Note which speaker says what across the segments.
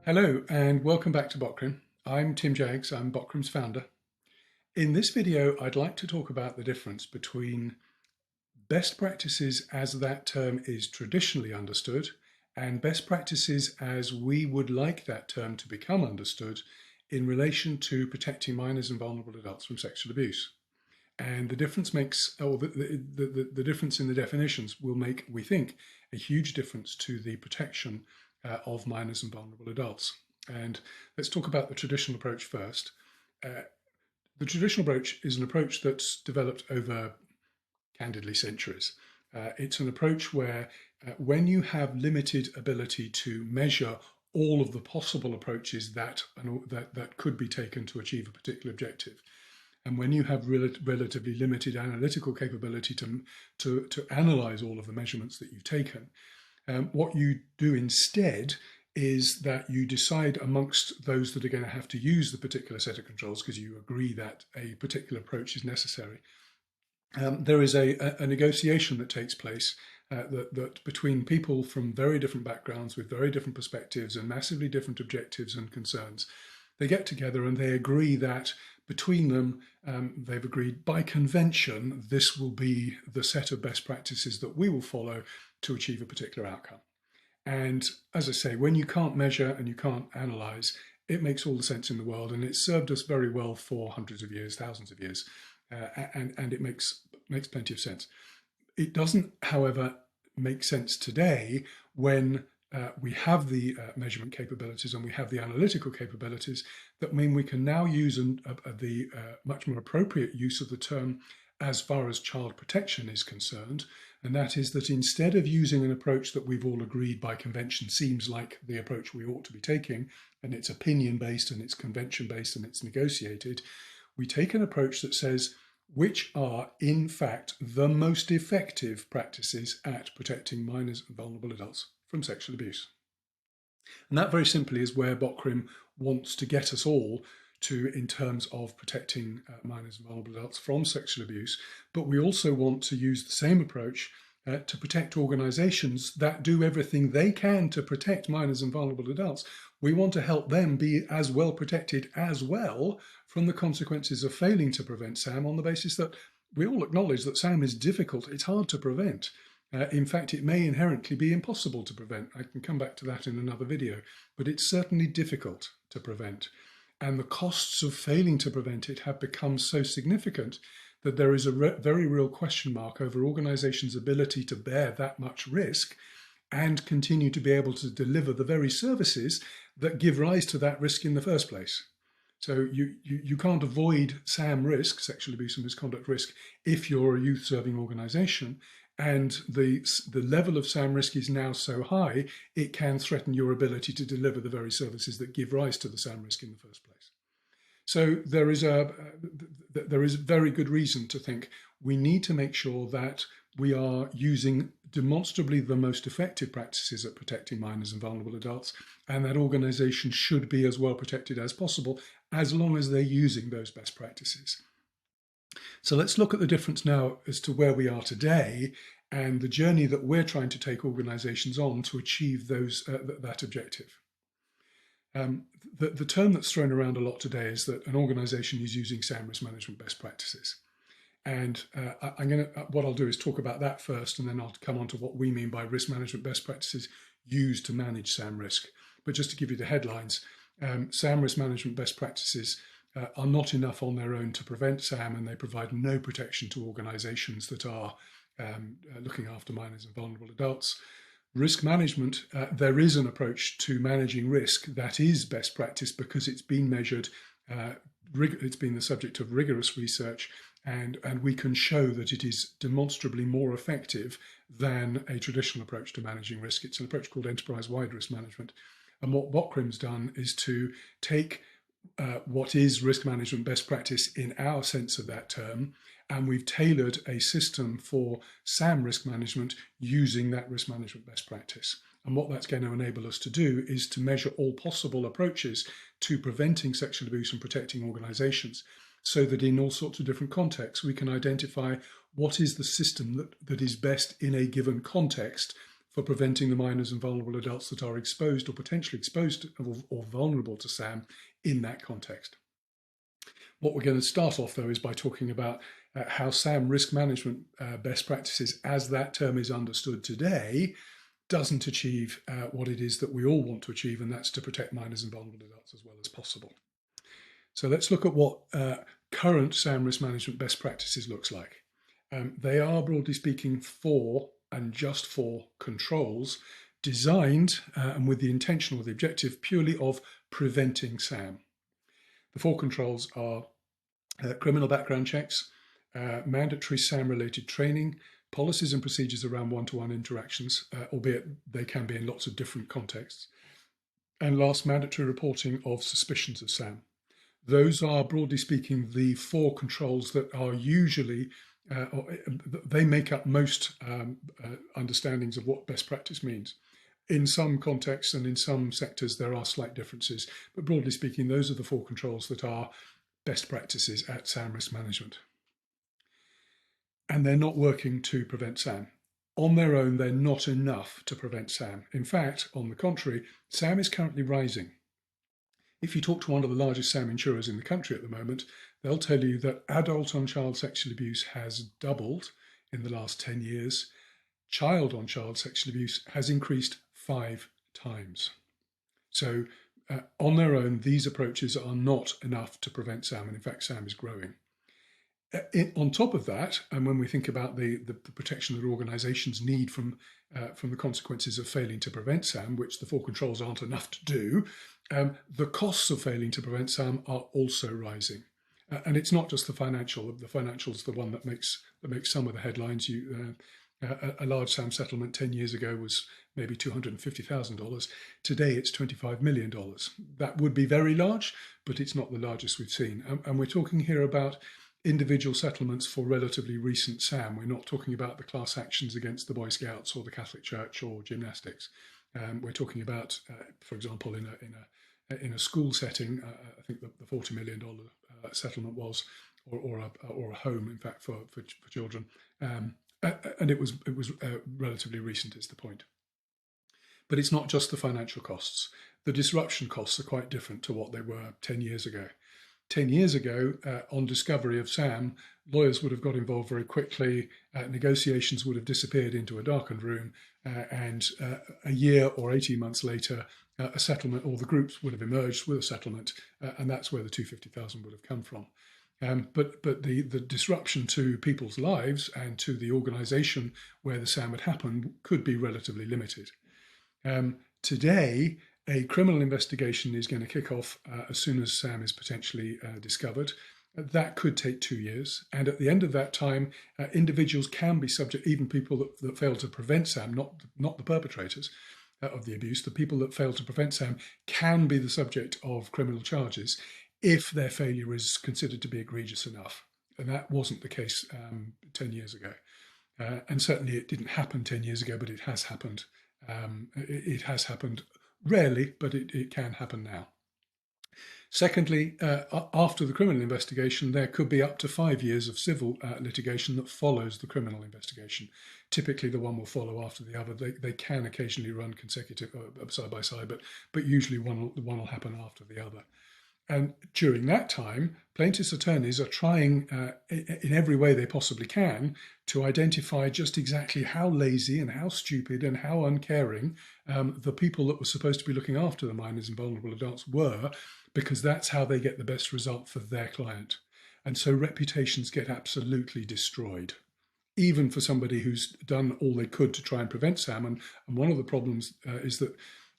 Speaker 1: Hello and welcome back to Bokrim. I'm Tim Jaggs, I'm Bokrim's founder. In this video, I'd like to talk about the difference between best practices as that term is traditionally understood and best practices as we would like that term to become understood in relation to protecting minors and vulnerable adults from sexual abuse. And the difference the difference in the definitions will make, we think, a huge difference to the protection of minors and vulnerable adults. And let's talk about the traditional approach first. The traditional approach is an approach that's developed over, candidly, centuries. It's an approach where when you have limited ability to measure all of the possible approaches that could be taken to achieve a particular objective, and when you have relatively limited analytical capability to analyze all of the measurements that you've taken, what you do instead is that you decide amongst those that are going to have to use the particular set of controls because you agree that a particular approach is necessary. There is a negotiation that takes place that between people from very different backgrounds with very different perspectives and massively different objectives and concerns. They get together and they agree that between them, they've agreed by convention, this will be the set of best practices that we will follow to achieve a particular outcome. And as I say, when you can't measure and you can't analyze, it makes all the sense in the world, and it's served us very well for hundreds of years, thousands of years, and it makes plenty of sense. It doesn't, however, make sense today when we have the measurement capabilities and we have the analytical capabilities that mean we can now use the much more appropriate use of the term as far as child protection is concerned. And that is that instead of using an approach that we've all agreed by convention seems like the approach we ought to be taking, and it's opinion-based and it's convention-based and it's negotiated, we take an approach that says which are in fact the most effective practices at protecting minors and vulnerable adults from sexual abuse. And that very simply is where Bokrim wants to get us all to in terms of protecting minors and vulnerable adults from sexual abuse. But we also want to use the same approach to protect organisations that do everything they can to protect minors and vulnerable adults. We want to help them be as well protected as well from the consequences of failing to prevent SAM, on the basis that we all acknowledge that SAM is difficult, it's hard to prevent. In fact, it may inherently be impossible to prevent. I can come back to that in another video, but it's certainly difficult to prevent. And the costs of failing to prevent it have become so significant that there is a very real question mark over organisations' ability to bear that much risk and continue to be able to deliver the very services that give rise to that risk in the first place. So you can't avoid SAM risk, sexual abuse and misconduct risk, if you're a youth serving organisation. And the level of SAM risk is now so high, it can threaten your ability to deliver the very services that give rise to the SAM risk in the first place. So there is very good reason to think we need to make sure that we are using demonstrably the most effective practices at protecting minors and vulnerable adults, and that organisations should be as well protected as possible as long as they're using those best practices. So let's look at the difference now as to where we are today and the journey that we're trying to take organisations on to achieve that objective. The term that's thrown around a lot today is that an organisation is using SAM risk management best practices. And what I'll do is talk about that first, and then I'll come on to what we mean by risk management best practices used to manage SAM risk. But just to give you the headlines, SAM risk management best practices are not enough on their own to prevent SAM, and they provide no protection to organisations that are looking after minors and vulnerable adults. Risk management, there is an approach to managing risk that is best practice because it's been measured, it's been the subject of rigorous research, and we can show that it is demonstrably more effective than a traditional approach to managing risk. It's an approach called enterprise-wide risk management. And what Bokrim's done is to take what is risk management best practice in our sense of that term, and we've tailored a system for SAM risk management using that risk management best practice. And what that's going to enable us to do is to measure all possible approaches to preventing sexual abuse and protecting organisations, so that in all sorts of different contexts we can identify what is the system that is best in a given context for preventing the minors and vulnerable adults that are exposed or potentially exposed or vulnerable to SAM in that context. What we're going to start off, though, is by talking about how SAM risk management best practices, as that term is understood today, doesn't achieve what it is that we all want to achieve, and that's to protect minors and vulnerable adults as well as possible. So let's look at what current SAM risk management best practices looks like. They are, broadly speaking, four and just four controls designed and with the intention or the objective purely of preventing SAM. The four controls are criminal background checks, mandatory SAM-related training, policies and procedures around one-to-one interactions, albeit they can be in lots of different contexts, and last, mandatory reporting of suspicions of SAM. Those are, broadly speaking, the four controls that are usually, they make up most understandings of what best practice means. In some contexts and in some sectors, there are slight differences, but broadly speaking, those are the four controls that are best practices at SAM risk management. And they're not working to prevent SAM. On their own, they're not enough to prevent SAM. In fact, on the contrary, SAM is currently rising. If you talk to one of the largest SAM insurers in the country at the moment, they'll tell you that adult-on-child sexual abuse has doubled in the last 10 years. Child-on-child sexual abuse has increased 5 times. So on their own, these approaches are not enough to prevent SAM, and in fact, SAM is growing. On top of that, and when we think about the protection that organisations need from the consequences of failing to prevent SAM, which the four controls aren't enough to do, the costs of failing to prevent SAM are also rising. And it's not just the financial. The financial is the one that makes some of the headlines. A large SAM settlement 10 years ago was maybe $250,000. Today it's $25 million. That would be very large, but it's not the largest we've seen. And we're talking here about individual settlements for relatively recent SAM. We're not talking about the class actions against the Boy Scouts or the Catholic Church or gymnastics. We're talking about, for example, in a school setting, I think the $40 million settlement was, or a home, in fact, for children, and it was relatively recent, is the point. But it's not just the financial costs. The disruption costs are quite different to what they were 10 years ago. 10 years ago, on discovery of SAM, lawyers would have got involved very quickly, negotiations would have disappeared into a darkened room, and a year or 18 months later, a settlement, or the groups would have emerged with a settlement, and that's where the 250,000 would have come from. But the disruption to people's lives and to the organisation where the SAM had happened could be relatively limited. Today, a criminal investigation is going to kick off as soon as SAM is potentially discovered. That could take 2 years. And at the end of that time, individuals can be subject, even people that fail to prevent SAM, not the perpetrators of the abuse, the people that fail to prevent SAM can be the subject of criminal charges if their failure is considered to be egregious enough. And that wasn't the case 10 years ago. And certainly it didn't happen 10 years ago, but it has happened. It has happened rarely, but it can happen now. Secondly, after the criminal investigation, there could be up to 5 years of civil litigation that follows the criminal investigation. Typically, the one will follow after the other. They can occasionally run consecutive side by side, but usually one will happen after the other. And during that time, plaintiffs' attorneys are trying in every way they possibly can to identify just exactly how lazy and how stupid and how uncaring the people that were supposed to be looking after the minors and vulnerable adults were, because that's how they get the best result for their client. And so reputations get absolutely destroyed, even for somebody who's done all they could to try and prevent SAM. And one of the problems is that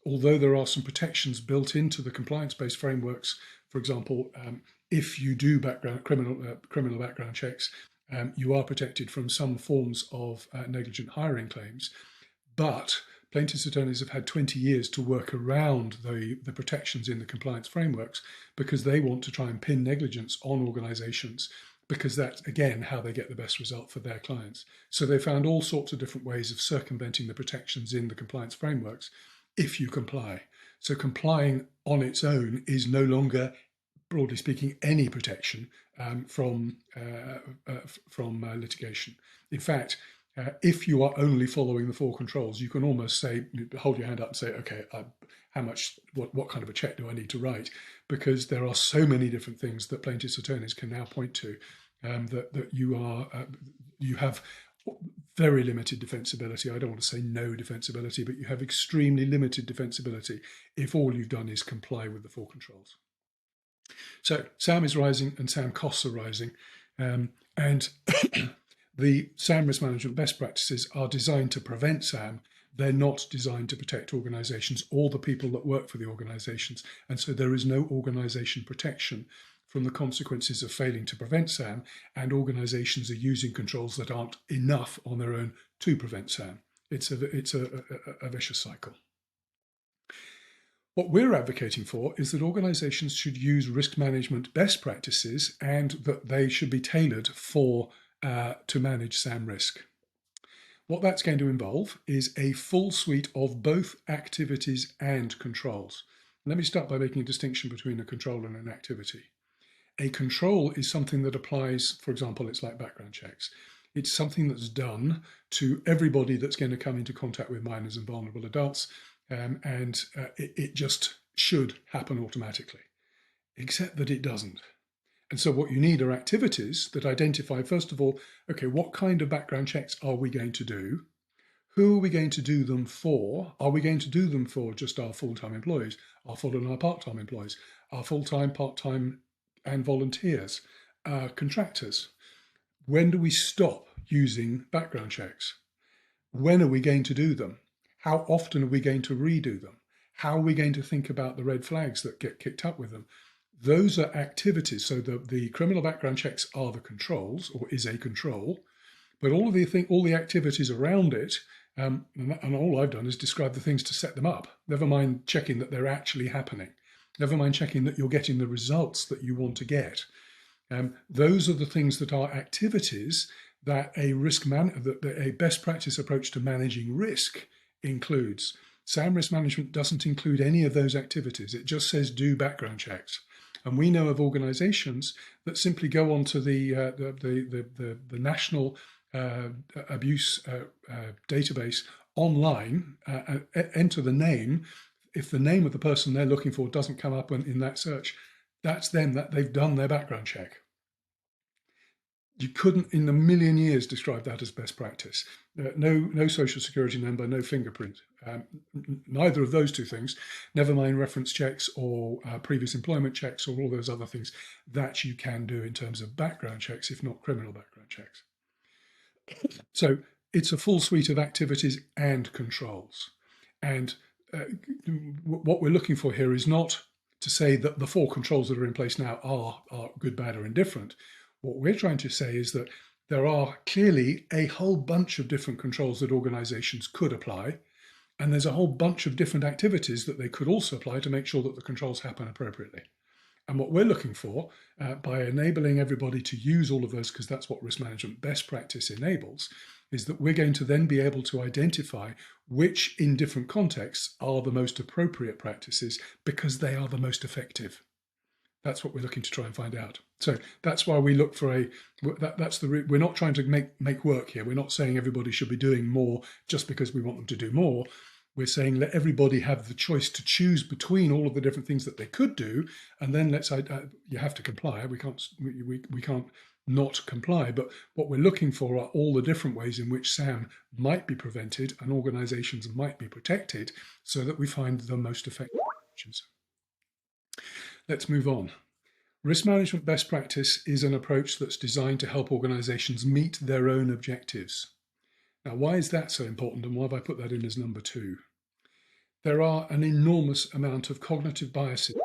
Speaker 1: although there are some protections built into the compliance-based frameworks, for example, if you do criminal background checks, you are protected from some forms of negligent hiring claims. But plaintiffs' attorneys have had 20 years to work around the protections in the compliance frameworks because they want to try and pin negligence on organisations, because that's, again, how they get the best result for their clients. So they found all sorts of different ways of circumventing the protections in the compliance frameworks if you comply. So complying on its own is no longer, broadly speaking, any protection from litigation. In fact, If you are only following the four controls, you can almost say, hold your hand up and say, okay, how much, what kind of a check do I need to write? Because there are so many different things that plaintiffs' attorneys can now point to, that you have very limited defensibility. I don't want to say no defensibility, but you have extremely limited defensibility if all you've done is comply with the four controls. So SAM is rising and SAM costs are rising, and the SAM risk management best practices are designed to prevent SAM. They're not designed to protect organizations or the people that work for the organizations. And so there is no organization protection from the consequences of failing to prevent SAM, and organizations are using controls that aren't enough on their own to prevent SAM. It's a vicious cycle. What we're advocating for is that organizations should use risk management best practices and that they should be tailored to manage SAM risk. What that's going to involve is a full suite of both activities and controls. Let me start by making a distinction between a control and an activity. A control is something that applies, for example, it's like background checks. It's something that's done to everybody that's going to come into contact with minors and vulnerable adults, and it just should happen automatically, except that it doesn't. And so what you need are activities that identify, first of all, okay, what kind of background checks are we going to do? Who are we going to do them for? Are we going to do them for just our full-time employees, our full and our part-time employees, our full-time, part-time and volunteers, contractors? When do we stop using background checks? When are we going to do them? How often are we going to redo them? How are we going to think about the red flags that get kicked up with them? Those are activities. So the criminal background checks are the controls, or is a control, but all the activities around it, and all I've done is describe the things to set them up. Never mind checking that they're actually happening. Never mind checking that you're getting the results that you want to get. Those are the things that are activities that a best practice approach to managing risk includes. SAM risk management doesn't include any of those activities. It just says do background checks. And we know of organizations that simply go onto the national abuse database online, enter the name. If the name of the person they're looking for doesn't come up in that search, that's them, that they've done their background check. You couldn't in a million years describe that as best practice. No social security number, no fingerprint, neither of those two things, never mind reference checks or previous employment checks or all those other things that you can do in terms of background checks, if not criminal background checks. So it's a full suite of activities and controls. And what we're looking for here is not to say that the four controls that are in place now are good, bad, or indifferent. What we're trying to say is that there are clearly a whole bunch of different controls that organizations could apply, and there's a whole bunch of different activities that they could also apply to make sure that the controls happen appropriately. And what we're looking for, by enabling everybody to use all of those, because that's what risk management best practice enables, is that we're going to then be able to identify which in different contexts are the most appropriate practices because they are the most effective. That's what we're looking to try and find out. So that's why we look for we're not trying to make work here. We're not saying everybody should be doing more just because we want them to do more. We're saying let everybody have the choice to choose between all of the different things that they could do, and then you have to comply. We can't not comply, but what we're looking for are all the different ways in which SAM might be prevented and organizations might be protected so that we find the most effective options. Let's move on. Risk management best practice is an approach that's designed to help organizations meet their own objectives. Now, why is that so important, and why have I put that in as number 2? There are an enormous amount of cognitive biases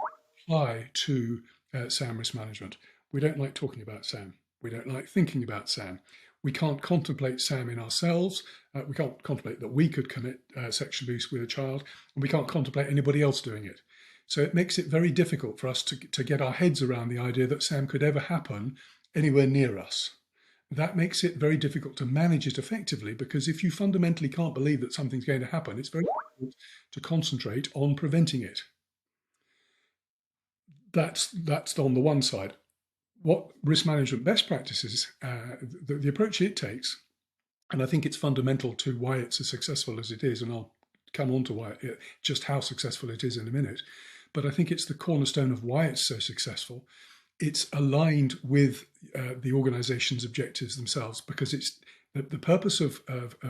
Speaker 1: apply to SAM risk management. We don't like talking about SAM. We don't like thinking about SAM. We can't contemplate SAM in ourselves. We can't contemplate that we could commit sexual abuse with a child, and we can't contemplate anybody else doing it. So it makes it very difficult for us to get our heads around the idea that SAM could ever happen anywhere near us. That makes it very difficult to manage it effectively, because if you fundamentally can't believe that something's going to happen, it's very difficult to concentrate on preventing it. That's on the one side. What risk management best practices, the approach it takes And I think it's fundamental to why it's as successful as it is, and I'll come on to just how successful it is in a minute. But I think it's the cornerstone of why it's so successful. It's aligned with the organization's objectives themselves, because it's the purpose of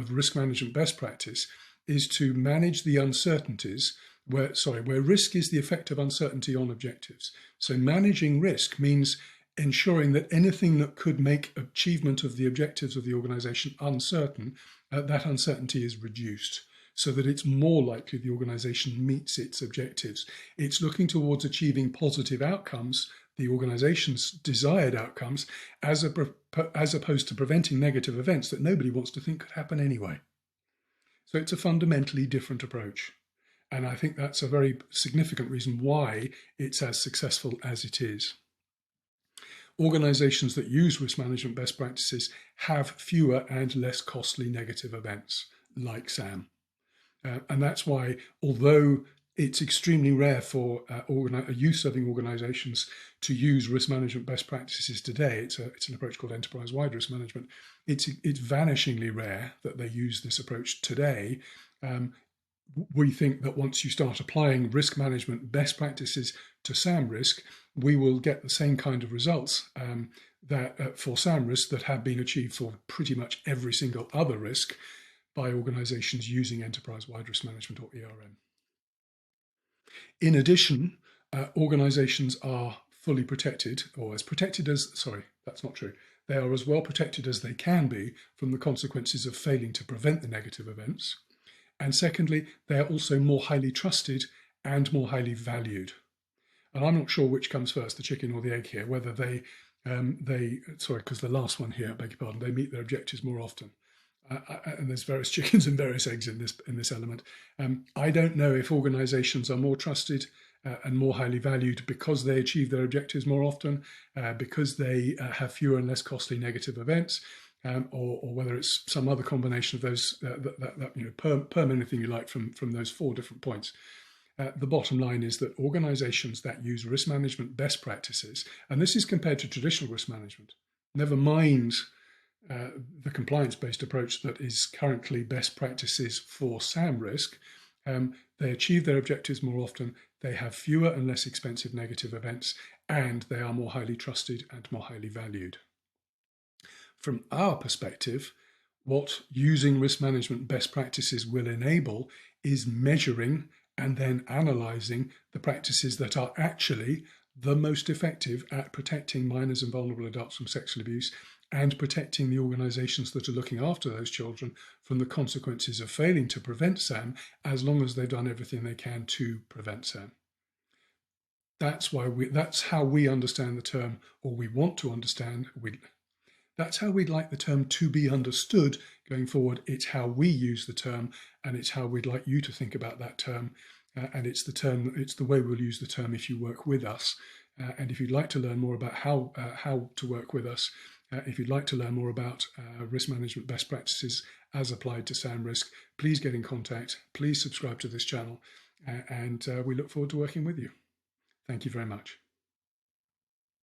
Speaker 1: risk management best practice is to manage the uncertainties where risk is the effect of uncertainty on objectives. So managing risk means ensuring that anything that could make achievement of the objectives of the organization uncertain, that uncertainty is reduced so that it's more likely the organization meets its objectives. It's looking towards achieving positive outcomes, the organization's desired outcomes, as opposed to preventing negative events that nobody wants to think could happen anyway. So it's a fundamentally different approach. And I think that's a very significant reason why it's as successful as it is. Organizations that use risk management best practices have fewer and less costly negative events, like SAM. And that's why, although it's extremely rare for youth-serving organizations to use risk management best practices today, it's an approach called enterprise-wide risk management. It's vanishingly rare that they use this approach today. We think that once you start applying risk management best practices to SAM risk, we will get the same kind of results for SAM risk that have been achieved for pretty much every single other risk by organizations using enterprise-wide risk management, or ERM. In addition, organizations are fully protected, or as protected as, that's not true. They are as well protected as they can be from the consequences of failing to prevent the negative events. And secondly, they are also more highly trusted and more highly valued. And I'm not sure which comes first, the chicken or the egg here, whether because the last one here, I beg your pardon, they meet their objectives more often. And there's various chickens and various eggs in this element. I don't know if organizations are more trusted and more highly valued because they achieve their objectives more often, because they have fewer and less costly negative events, or whether it's some other combination of those, perm anything you like from those four different points. The bottom line is that organizations that use risk management best practices, and this is compared to traditional risk management, never mind the compliance-based approach that is currently best practices for SAM risk, they achieve their objectives more often, they have fewer and less expensive negative events, and they are more highly trusted and more highly valued. From our perspective, what using risk management best practices will enable is measuring and then analysing the practices that are actually the most effective at protecting minors and vulnerable adults from sexual abuse and protecting the organisations that are looking after those children from the consequences of failing to prevent SAM, as long as they've done everything they can to prevent SAM. That's how we understand the term, or we want to understand. That's how we'd like the term to be understood going forward. It's how we use the term, and it's how we'd like you to think about that term. And it's the way we'll use the term if you work with us. And if you'd like to learn more about how to work with us, if you'd like to learn more about risk management best practices as applied to SAM risk, please get in contact. Please subscribe to this channel, and we look forward to working with you. Thank you very much.